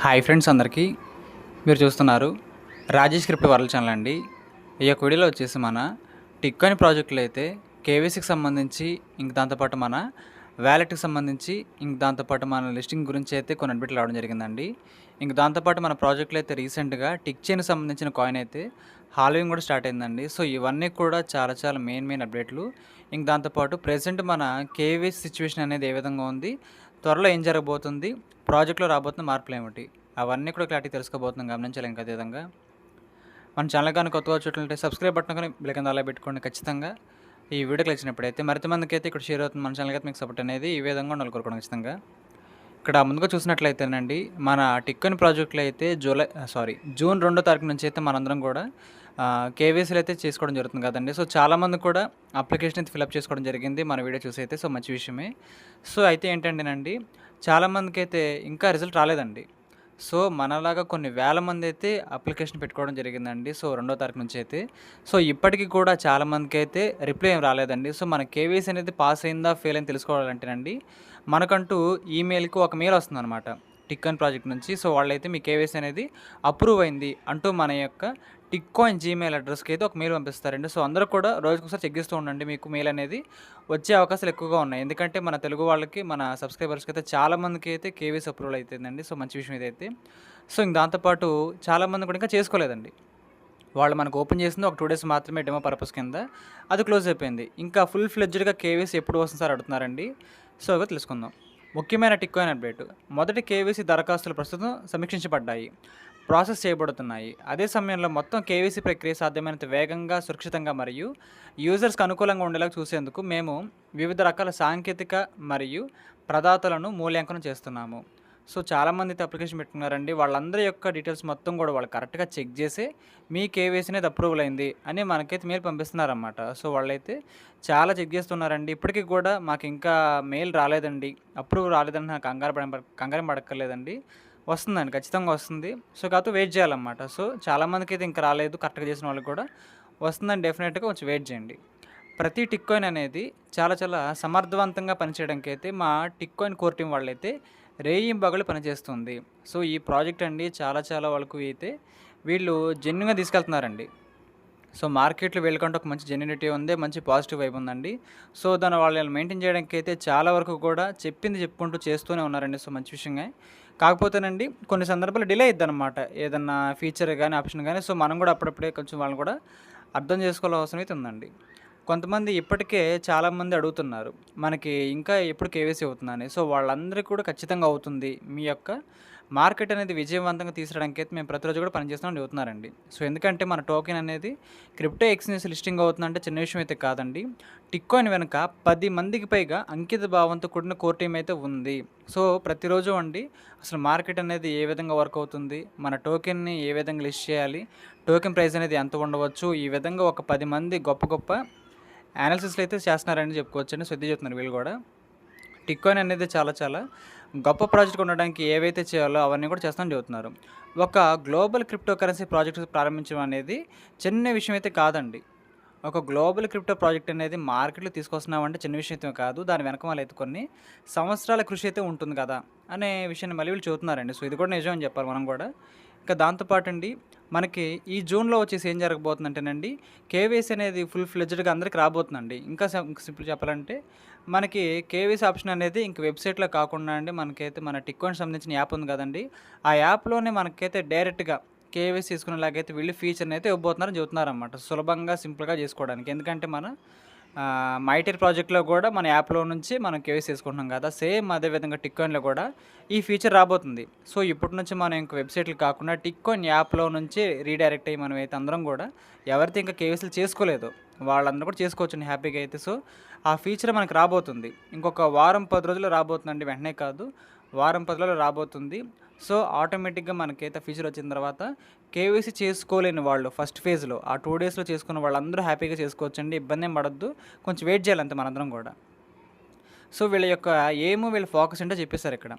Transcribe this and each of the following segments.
Hi friends అందరికీ. మీరు చూస్తున్నారు రాజేష్ క్రిప్టో వరల్డ్ ఛానల్ అండి. ఈ యొక్క వీడియోలో వచ్చేసి మన టిక్కాయిన్ ప్రాజెక్టులో అయితే కేవైసీకి సంబంధించి దాంతోపాటు మన వ్యాలెట్కి సంబంధించి దాంతోపాటు మన లిస్టింగ్ గురించి అయితే కొన్ని అప్డేట్లు రావడం జరిగిందండి. దాంతోపాటు మన ప్రాజెక్టులో అయితే రీసెంట్గా టిక్ చైన్కి సంబంధించిన కాయిన్ అయితే హాల్వింగ్ కూడా స్టార్ట్ అయిందండి. సో ఇవన్నీ కూడా చాలా చాలా మెయిన్ అప్డేట్లు. దాంతోపాటు ప్రెజెంట్ మన కేవైసీ సిచ్యువేషన్ అనేది ఏ విధంగా ఉంది, త్వరలో ఏం జరగబోతుంది, ప్రాజెక్ట్లో రాబోతున్న మార్పులు ఏమిటి, అవన్నీ కూడా క్లారిటీ తెలుసుకోబోతున్నాం. గమనించాలి. ఇంకా అదే విధంగా మన ఛానల్ కానీ కొత్తగా చూసినట్లయితే సబ్స్క్రైబ్ బటన్ కానీ బిల్ కింద అలా పెట్టుకోండి. ఖచ్చితంగా ఈ వీడియోకి వచ్చినప్పుడైతే మరింత మందికి అయితే ఇక్కడ షేర్ అవుతుంది. మన ఛానల్కి అయితే మీకు సపోర్ట్ అనేది ఈ విధంగా ఉండాలి కోరుకోవడం ఖచ్చితంగా. ఇక్కడ ముందుగా చూసినట్లయితేనండి మన టిక్కాయిన్ ప్రాజెక్టులో అయితే జూన్ 2వ తారీఖు నుంచి అయితే మనందరం కూడా కేవైసీలు అయితే చేసుకోవడం జరుగుతుంది కదండి. సో చాలామంది కూడా అప్లికేషన్ అయితే ఫిల్అప్ చేసుకోవడం జరిగింది మన వీడియో చూసి అయితే. సో మంచి విషయమే. సో అయితే ఏంటంటేనండి, చాలామందికి అయితే ఇంకా రిజల్ట్ రాలేదండి. సో మనలాగా కొన్ని వేల మంది అయితే అప్లికేషన్ పెట్టుకోవడం జరిగిందండి. సో 2వ తారీఖు నుంచి అయితే. సో ఇప్పటికీ కూడా చాలామందికి అయితే రిప్లై ఏం రాలేదండి. సో మన కేవైసీ అనేది పాస్ అయిందా ఫెయిల్ అని తెలుసుకోవాలంటేనండి, మనకంటూ ఈమెయిల్కి ఒక మెయిల్ వస్తుందన్నమాట టిక్కాయిన్ ప్రాజెక్ట్ నుంచి. సో వాళ్ళైతే మీ కేవైసీ అనేది అప్రూవ్ అయింది అంటూ మన యొక్క టిక్కాయిన్ జీమెయిల్ అడ్రస్కి అయితే ఒక మెయిల్ పంపిస్తారండి. సో అందరూ కూడా రోజుకొకసారి చెక్ చేస్తూ ఉండండి, మీకు మెయిల్ అనేది వచ్చే అవకాశాలు ఎక్కువగా ఉన్నాయి. ఎందుకంటే మన తెలుగు వాళ్ళకి, మన సబ్స్క్రైబర్స్కి అయితే చాలామందికి అయితే కేవైసీ అప్రూవల్ అవుతుందండి. సో మంచి విషయం ఇదైతే. సో దాంతోపాటు చాలామంది కూడా ఇంకా చేసుకోలేదండి. వాళ్ళు మనకు ఓపెన్ చేసింది ఒక 2 డేస్ మాత్రమే డెమో పర్పస్ కింద, అది క్లోజ్ అయిపోయింది. ఇంకా ఫుల్ ఫ్లెడ్జ్డ్గా కేవైసీ ఎప్పుడు వస్తుంది సార్ అడుగుతున్నారండి. సో అవి తెలుసుకుందాం. ముఖ్యమైన టిక్కాయిన్ అప్డేట్. మొదటి కేవైసీ దరఖాస్తులు ప్రస్తుతం సమీక్షించబడ్డాయి, ప్రాసెస్ చేయబడుతున్నాయి. అదే సమయంలో మొత్తం కేవైసీ ప్రక్రియ సాధ్యమైనంత వేగంగా, సురక్షితంగా మరియు యూజర్స్కి అనుకూలంగా ఉండేలా చూసేందుకు మేము వివిధ రకాల సాంకేతిక మరియు ప్రదాతలను మూల్యాంకనం చేస్తున్నాము. సో చాలామంది అయితే అప్లికేషన్ పెట్టుకున్నారండి. వాళ్ళందరి యొక్క డీటెయిల్స్ మొత్తం కూడా వాళ్ళు కరెక్ట్గా చెక్ చేసి మీ కేవైసీ అనేది అప్రూవల్ అయింది అని మనకైతే మెయిల్ పంపిస్తున్నారన్నమాట. సో వాళ్ళైతే చాలా చెక్ చేస్తున్నారండి. ఇప్పటికీ కూడా మాకు ఇంకా మెయిల్ రాలేదండి, అప్రూవ్ రాలేదని నాకు కంగారు పడక్కర్లేదండి. వస్తుందండి, ఖచ్చితంగా వస్తుంది. సో కాకపోతే వెయిట్ చేయాలన్నమాట. సో చాలామందికి అయితే ఇంకా రాలేదు, కరెక్ట్గా చేసిన వాళ్ళకి కూడా వస్తుందని డెఫినెట్గా కొంచెం వెయిట్ చేయండి. ప్రతి టిక్కాయిన్ అనేది చాలా చాలా సమర్థవంతంగా పనిచేయడానికి అయితే మా టిక్కాయిన్ కోర్ టీం వాళ్ళైతే రేయింబగళ్ళు పనిచేస్తుంది. సో ఈ ప్రాజెక్ట్ అండి చాలా చాలా వాళ్ళకు అయితే వీళ్ళు జెన్యున్గా తీసుకెళ్తున్నారండి. సో మార్కెట్లో వీళ్ళకంటే ఒక మంచి జెన్యునిటీ ఉంది, మంచి పాజిటివ్ వైబ్ ఉందండి. సో దాన్ని వాళ్ళు మెయింటైన్ చేయడానికి అయితే చాలా వరకు కూడా చెప్పింది చెప్పుకుంటూ చేస్తూనే ఉన్నారండి. సో మంచి విషయంగా. కాకపోతేనండి కొన్ని సందర్భాలు డిలే అయిద్దనమాట, ఏదన్నా ఫీచర్ కానీ ఆప్షన్ కానీ. సో మనం కూడా అప్పుడప్పుడే కొంచెం వాళ్ళని కూడా అర్థం చేసుకోవాల్సిన అవసరం అయితే ఉందండి. కొంతమంది ఇప్పటికే చాలామంది అడుగుతున్నారు మనకి ఇంకా ఎప్పుడు కేవైసీ అవుతుందని. సో వాళ్ళందరికీ కూడా ఖచ్చితంగా అవుతుంది. మీ యొక్క మార్కెట్ అనేది విజయవంతంగా తీసుకురావడానికి అయితే మేము ప్రతిరోజు కూడా పనిచేస్తామని చెబుతున్నారండి. సో ఎందుకంటే మన టోకెన్ అనేది క్రిప్టో ఎక్స్చేంజ్ లిస్టింగ్ అవుతుందంటే చిన్న విషయం అయితే కాదండి. టిక్కాయిన్ వెనుక 10 మందికి పైగా అంకిత భావంతో కూడిన కోర్ టీం అయితే ఉంది. సో ప్రతిరోజు అండి అసలు మార్కెట్ అనేది ఏ విధంగా వర్క్ అవుతుంది, మన టోకెన్ని ఏ విధంగా లిస్ట్ చేయాలి, టోకెన్ ప్రైస్ అనేది ఎంత ఉండవచ్చు, ఈ విధంగా ఒక 10 మంది గొప్ప గొప్ప అనాలిసిస్లు అయితే చేస్తున్నారని చెప్పుకోవచ్చండి. శ్రద్ధ చెప్తున్నారు వీళ్ళు కూడా. టిక్కాయిన్ అనేది చాలా చాలా గొప్ప ప్రాజెక్ట్ ఉండడానికి ఏవైతే చేయాలో అవన్నీ కూడా చేస్తామని చెబుతున్నారు. ఒక గ్లోబల్ క్రిప్టో కరెన్సీ ప్రాజెక్ట్ ప్రారంభించడం అనేది చిన్న విషయం అయితే కాదండి. ఒక గ్లోబల్ క్రిప్టో ప్రాజెక్ట్ అనేది మార్కెట్లో తీసుకొస్తున్నామంటే చిన్న విషయం అయితే కాదు. దాని వెనక వాళ్ళు అయితే కొన్ని సంవత్సరాల కృషి అయితే ఉంటుంది కదా అనే విషయాన్ని మళ్ళీ వీళ్ళు చెబుతున్నారండి. సో ఇది కూడా నిజం అని చెప్పాలి మనం కూడా. ఇంకా దాంతోపాటు అండి మనకి ఈ జూన్లో వచ్చేసి ఏం జరగబోతుందంటేనండి, కేవైసీ అనేది ఫుల్ ఫ్లెడ్జ్డ్గా అందరికి రాబోతుందండి. ఇంకా సింపుల్ చెప్పాలంటే మనకి కేవైసీ ఆప్షన్ అనేది ఇంక వెబ్సైట్లో కాకుండా అండి, మనకైతే మన టిక్కాయిన్ సంబంధించిన యాప్ ఉంది కదండి, ఆ యాప్లోనే మనకైతే డైరెక్ట్గా కేవైసీ తీసుకునేలాగైతే వీళ్ళు ఫీచర్ని అయితే ఇవ్వబోతున్నారని చెబుతున్నారన్నమాట. సులభంగా సింపుల్గా చేసుకోవడానికి. ఎందుకంటే మన మైటీర్ ప్రాజెక్ట్లో కూడా మన యాప్లో నుంచి మనం కేవైసీ చేసుకుంటున్నాం కదా, సేమ్ అదేవిధంగా టిక్కాయిన్లో కూడా ఈ ఫీచర్ రాబోతుంది. సో ఇప్పటి నుంచి మనం ఇంక వెబ్సైట్లు కాకుండా టిక్కాయిన్ యాప్లో నుంచి రీడైరెక్ట్ అయ్యి మనం అయితే అందరం కూడా ఎవరైతే ఇంకా కేవైసీలు చేసుకోలేదో వాళ్ళందరూ కూడా చేసుకోవచ్చండి హ్యాపీగా అయితే. సో ఆ ఫీచర్ మనకు రాబోతుంది ఇంకొక వారం 10 రోజుల్లో రాబోతుందండి. వెంటనే కాదు, వారం 10 రోజుల్లో రాబోతుంది. సో ఆటోమేటిక్గా మనకైతే ఫీచర్ వచ్చిన తర్వాత కేవైసీ చేసుకోలేని వాళ్ళు ఫస్ట్ ఫేజ్లో ఆ 2 డేస్లో చేసుకున్న వాళ్ళందరూ హ్యాపీగా చేసుకోవచ్చండి. ఇబ్బంది ఏం పడద్దు, కొంచెం వెయిట్ చేయాలంతే మనందరం కూడా. సో వీళ్ళ యొక్క వీళ్ళ ఫోకస్ ఏంటో చెప్పేశారు ఇక్కడ.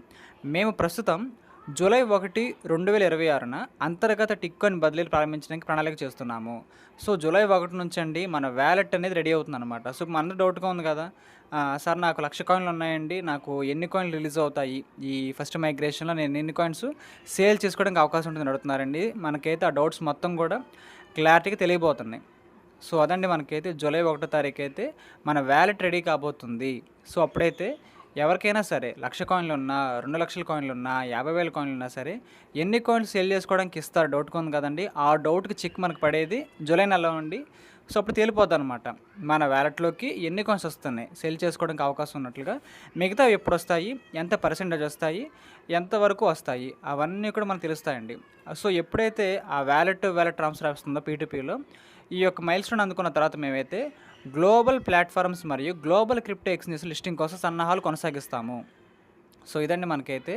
మేము ప్రస్తుతం జూలై 1, 2026న అంతర్గత టిక్కాయిన్ బదిలీలు ప్రారంభించడానికి ప్రణాళిక చేస్తున్నాము. సో, జూలై 1 నుంచండి మన వాలెట్ అనేది రెడీ అవుతుందనమాట. సో, మనందరికి డౌట్‌గా ఉంది కదా! సార్ నాకు 1,00,000 కాయిన్‌లు ఉన్నాయండి. నాకు ఎన్ని కాయిన్‌లు రిలీజ్ అవుతాయి? ఈ ఫస్ట్ మైగ్రేషన్‌లో నేను ఎన్ని కాయిన్స్ సేల్ చేసుకోవడానికి అవకాశం ఉంటుందని అడుగుతున్నారండి. మనకైతే ఆ డౌట్స్ మొత్తం కూడా క్లారిటీగా తెలియబోతున్నాయి. సో, అదండి మనకైతే జూలై 1 తారీఖైతే మన వాలెట్ రెడీ కాబోతుంది. సో, అప్పుడైతే ఎవరికైనా సరే 1,00,000 కాయిన్‌లున్నా, 2,00,000 కాయిన్‌లున్నా, 50,000 కాయిన్‌లున్నా సరే ఎన్ని కాయిన్స్ సేల్ చేసుకోవడానికి ఇస్తారు డౌట్‌గా ఉంది కదండీ! ఆ డౌట్‌కి చెక్ మనకు పడేది జూలై నెలలో అండి. సో, అప్పుడు తేలిపోద్దనమాట. మన వాలెట్‌లోకి ఎన్ని కాయిన్స్ వస్తున్నాయి, సేల్ చేసుకోవడానికి అవకాశం ఉన్నట్లుగా. మిగతావి ఎప్పుడొస్తాయి, ఎంత పర్సెంటేజ్ వస్తాయి, ఎంతవరకు వస్తాయి, అవన్నీ కూడా మనకు తెలుస్తాయండి. సో, ఎప్పుడైతే ఆ వాలెట్ ట్రాన్స్‌ఫర్ వస్తుందో పీ2పీలో ఈ యొక్క మైల్‌స్టోన్ అందుకున్న తర్వాత మేమైతే గ్లోబల్ ప్లాట్‌ఫార్మ్స్ మరియు గ్లోబల్ క్రిప్టో ఎక్స్‌చేంజెస్ లిస్టింగ్ కోసం సన్నాహాలు కొనసాగిస్తాము. సో, ఇదండి మనకైతే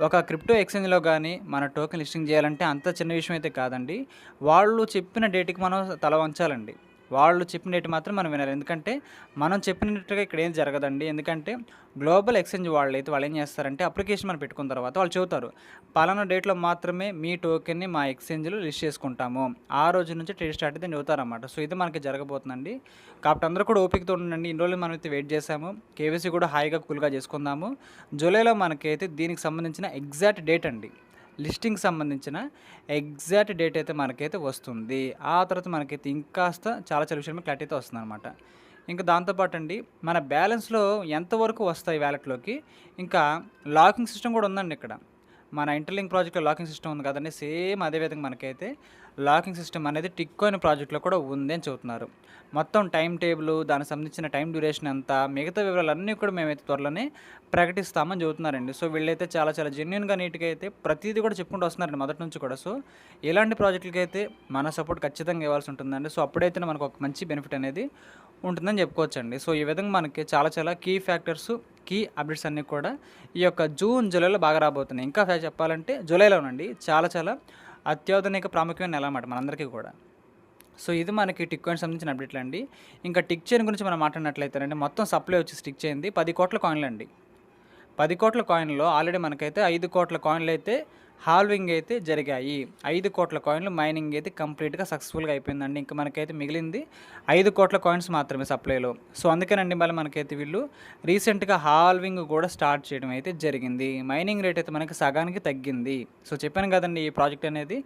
ఒక క్రిప్టో ఎక్స్‌చేంజ్‌లో గానీ, మన టోకెన్ లిస్టింగ్ చేయాలంటే అంత చిన్న విషయం అయితే కాదండి. వాళ్ళు చెప్పిన డేట్‌కి మనం తల వంచాలండి. వాళ్ళు చెప్పిన డేట్ మాత్రం మనం వినాలి. ఎందుకంటే, మనం చెప్పినట్టుగా ఇక్కడ ఏం జరగదండి. ఎందుకంటే, గ్లోబల్ ఎక్స్‌చేంజ్ వాళ్ళేం చేస్తారంటే అప్లికేషన్ మనం పెట్టుకున్న తర్వాత వాళ్ళు చెబుతారు. పలానా డేట్‌లో మాత్రమే మీ టోకెన్‌ని మా ఎక్స్‌చేంజ్‌లో లిస్ట్ చేసుకుంటాము. ఆ రోజు నుంచి ట్రేడ్ స్టార్ట్ అయిద్దని చెబుతారన్నమాట. సో, ఇది మనకి జరగబోతుందండి. కాబట్టి అందరూ కూడా ఓపికతో ఉండండి. ఇన్ని రోజులు మనమైతే వెయిట్ చేసాము. కేవైసీ కూడా హాయిగా, కూల్‌గా చేసుకుందాము. జూలైలో మనకైతే దీనికి సంబంధించిన ఎగ్జాక్ట్ డేట్ అండి. లిస్టింగ్‌కి సంబంధించిన ఎగ్జాక్ట్ డేట్ అయితే మనకైతే వస్తుంది. ఆ తర్వాత మనకైతే ఇంకాస్త చాలా చాలా విషయాల మీద క్లారిటీ అయితే వస్తుందనమాట. ఇంకా దాంతో పాటండి మన బ్యాలెన్స్‌లో ఎంతవరకు వస్తాయి వాలెట్‌లోకి, ఇంకా లాకింగ్ సిస్టమ్ కూడా ఉందండి ఇక్కడ. మన ఇంటర్లింక్ ప్రాజెక్ట్‌లో లాకింగ్ సిస్టమ్ ఉంది కదండీ! సేమ్ అదే విధంగా మనకైతే లాకింగ్ సిస్టమ్ అనేది టిక్కాయిన్ ప్రాజెక్ట్‌లో కూడా ఉంది అని చెబుతున్నారు. మొత్తం టైమ్ టేబులు, దానికి సంబంధించిన టైం డ్యూరేషన్ ఎంత, మిగతా వివరాలన్నీ కూడా మేమైతే త్వరలోనే ప్రకటిస్తామని చెబుతున్నారండి. సో, వీళ్ళైతే చాలా చాలా జెన్యూన్‌గా, నీట్‌గా అయితే ప్రతీది కూడా చెప్పుకుంటూ వస్తున్నారండి మొదటి నుంచి కూడా. సో, ఇలాంటి ప్రాజెక్టులకైతే మన సపోర్ట్ ఖచ్చితంగా ఇవ్వాల్సి ఉంటుందండి. సో, అప్పుడైతేనే మనకు ఒక మంచి బెనిఫిట్ అనేది ఉంటుందని చెప్పుకోవచ్చండి. సో, ఈ విధంగా మనకి చాలా చాలా కీ ఫ్యాక్టర్స్, కీ అప్డేట్స్ అన్నీ కూడా ఈ యొక్క జూన్, జూలైలో బాగా రాబోతున్నాయి. ఇంకా చెప్పాలంటే జూలైలోనండి చాలా చాలా అత్యాధునిక ప్రాముఖ్యమైన నెల అన్నమాట మనందరికీ కూడా. సో, ఇది మనకి టిక్ కాయిన్‌కి సంబంధించిన అప్డేట్లండి. ఇంకా టిక్ చైన్ గురించి మనం మాట్లాడినట్లయితేనండి మొత్తం సప్లై వచ్చేసి టిక్ చైన్‌ది 10,00,00,000 కాయిన్‌లండి. 10,00,00,000 కాయిన్‌లో ఆల్రెడీ మనకైతే 5,00,00,000 కాయిన్‌లైతే హాల్వింగ్ అయితే జరిగాయి. 5,00,00,000 కాయిన్‌లు మైనింగ్ అయితే కంప్లీట్‌గా సక్సెస్‌ఫుల్‌గా అయిపోయిందండి. ఇంక మనకైతే మిగిలింది 5,00,00,000 కాయిన్స్ మాత్రమే సప్లైలో. సో, అందుకేనండి మళ్ళీ మనకైతే వీళ్ళు రీసెంట్‌గా హాల్వింగ్ కూడా స్టార్ట్ చేయడం అయితే జరిగింది. మైనింగ్ రేట్ అయితే మనకి సగానికి తగ్గింది. సో, చెప్పాను కదండీ ఈ ప్రాజెక్ట్ అనేది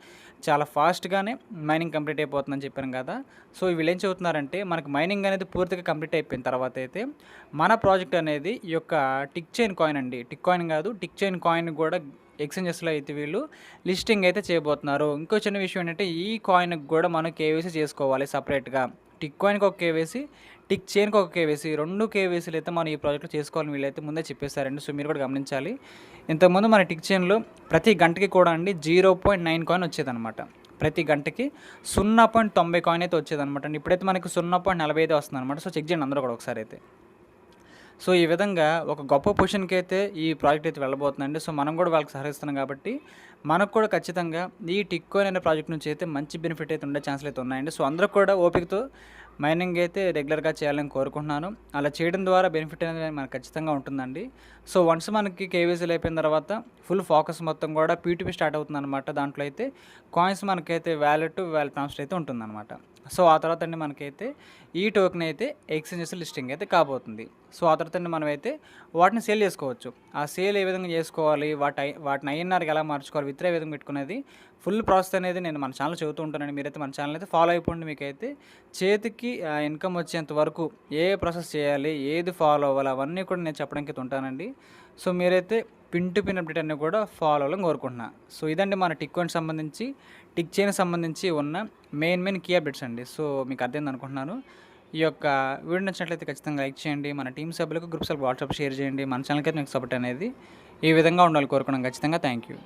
చాలా ఫాస్ట్‌గానే మైనింగ్ కంప్లీట్ అయిపోతుందని చెప్పాను కదా! సో, వీళ్ళేం చెబుతున్నారంటే మనకు మైనింగ్ అనేది పూర్తిగా కంప్లీట్ అయిపోయిన తర్వాత అయితే మన ప్రాజెక్ట్ అనేది ఈ యొక్క టిక్ చైన్ కాయిన్ అండి. టిక్ కాయిన్ కాదు, టిక్ చైన్ కాయిన్ కూడా ఎక్స్‌చేంజెస్‌లో అయితే వీళ్ళు లిస్టింగ్ అయితే చేయబోతున్నారు. ఇంకో చిన్న విషయం ఏంటంటే ఈ కాయిన్‌కి కూడా మనం కేవైసీ చేసుకోవాలి సెపరేట్‌గా. టిక్ కాయిన్‌కి ఒక కేవైసీ, టిక్ చైన్‌కి ఒక కేవైసీ 2 కేవైసీలు అయితే మనం ఈ ప్రాజెక్ట్‌లో చేసుకోవాలని వీళ్ళైతే ముందే చెప్పేసారండి. సో, మీరు కూడా గమనించాలి. ఇంతకుముందు మన టిక్ చైన్‌లో ప్రతి గంటకి కూడా అండి 0.9 కాయిన్ వచ్చేదనమాట. ప్రతి గంటకి 0.90 కాయిన్ అయితే వచ్చేదనమాట అండి. ఇప్పుడైతే మనకి 0.45 వస్తుందనమాట. సో, చెక్ చేయండి అందరూ కూడా ఒకసారి అయితే. సో, ఈ విధంగా ఒక గొప్ప పొజిషన్‌కి అయితే ఈ ప్రాజెక్ట్ అయితే వెళ్ళబోతుందండి. సో, మనం కూడా వాళ్ళకి సహకరిస్తున్నాం కాబట్టి మనకు కూడా ఖచ్చితంగా ఈ టిక్ కాయిన్ అనే ప్రాజెక్ట్ నుంచి అయితే మంచి బెనిఫిట్ అయితే ఉండే ఛాన్స్‌లు అయితే ఉన్నాయండి. సో, అందరూ కూడా ఓపికతో మైనింగ్ అయితే రెగ్యులర్‌గా చేయాలని కోరుకుంటున్నాను. అలా చేయడం ద్వారా బెనిఫిట్ అనేది మనకు ఖచ్చితంగా ఉంటుందండి. సో, వన్స్ మనకి కేవైసీలు అయిపోయిన తర్వాత ఫుల్ ఫోకస్ మొత్తం కూడా పీ2పీ స్టార్ట్ అవుతుందనమాట. దాంట్లో అయితే కాయిన్స్ మనకైతే వాలెట్ ట్రాన్స్ఫర్ అయితే ఉంటుందన్నమాట. సో, ఆ తర్వాత అండి మనకైతే ఈ టోకెన్ అయితే ఎక్స్‌చేంజెస్ లిస్టింగ్ అయితే కాబోతుంది. సో, ఆ తర్వాత అండి మనమైతే వాటిని సేల్ చేసుకోవచ్చు. ఆ సేల్ ఏ విధంగా చేసుకోవాలి, వాటిని ఐఎన్ఆర్‌కి ఎలా మార్చుకోవాలి, విత్డ్రా ఏ విధంగా పెట్టుకునేది ఫుల్ ప్రాసెస్ అనేది నేను మన ఛానెల్‌లో చెబుతూ ఉంటానండి. మీరైతే మన ఛానెల్ అయితే ఫాలో అయిపోండి. మీకైతే చేతికి ఇన్‌కమ్ వచ్చేంత వరకు ఏ ప్రాసెస్ చేయాలి, ఏది ఫాలో అవ్వాలి అవన్నీ కూడా నేను చెప్పడానికి అయితే ఉంటానండి. సో, మీరైతే పిన్ టు పిన్ అప్డేట్ అన్నీ కూడా ఫాలో అవ్వాలని కోరుకుంటున్నా. సో, ఇదండి మన టిక్ కాయిన్‌కి సంబంధించి, టిక్ చైన్‌కి సంబంధించి ఉన్న మెయిన్ కీ అప్డేట్స్ అండి. సో, మీకు అర్థమైంది అనుకుంటున్నాను. ఈ యొక్క వీడియో నచ్చినట్లయితే ఖచ్చితంగా లైక్ చేయండి. మన టీమ్ సభ్యులకు, గ్రూప్ సభ్యులకు వాట్సాప్ షేర్ చేయండి. మన ఛానల్‌కి అయితే మీకు సపోర్ట్ అనేది ఈ విధంగా ఉండాలని కోరుకున్నాం. ఖచ్చితంగా థ్యాంక్ యూ.